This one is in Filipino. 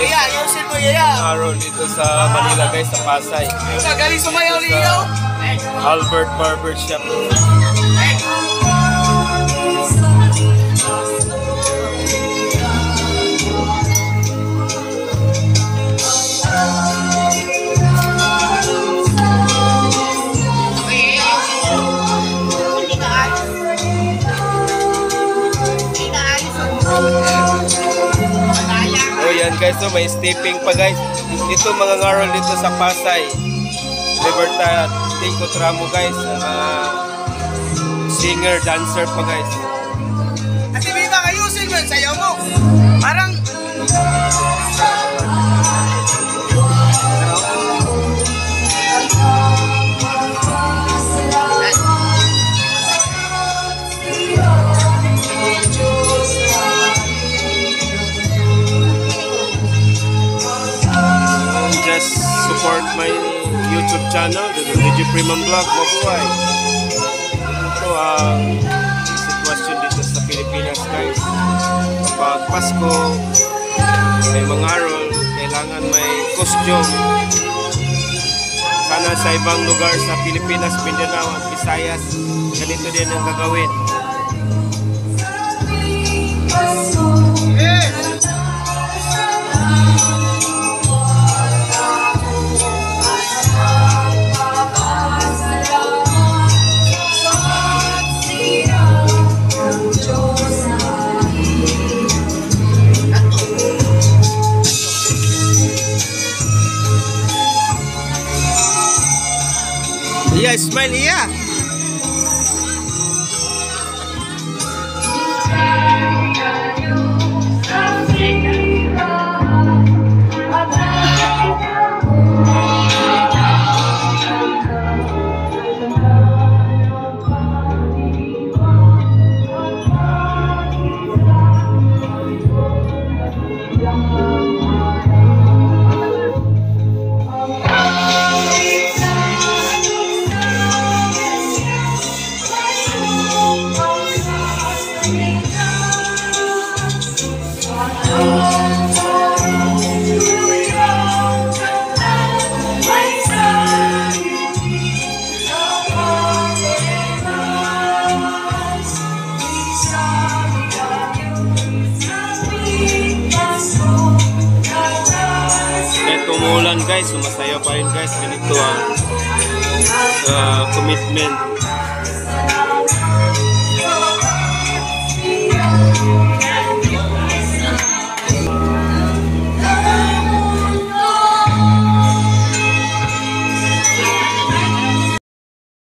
Iya, ayusin mo iya. Araw dito sa Manila guys, sa Pasay. Galing sumayaw ninyo. Albert Barber Shop. Oh yan guys, so may stepping pa guys. Ito mga ngaral dito sa Pasay. Libertad, Tico Tramo guys. Singer, dancer pa guys. At ibita kayo Silver, sayaw mo. Parang just support my YouTube channel, the DJ Primam Vlog, mabuhay. Ito ang sitwasyon dito sa Pilipinas guys. Kapag Pasko, may mga araw, kailangan may costume. Sana sa ibang lugar sa Pilipinas, Mindanao at Visayas, ganito din ang gagawin. iya, smile iya. Umulan guys, sumasayaw pa rin guys. Ganito ang commitment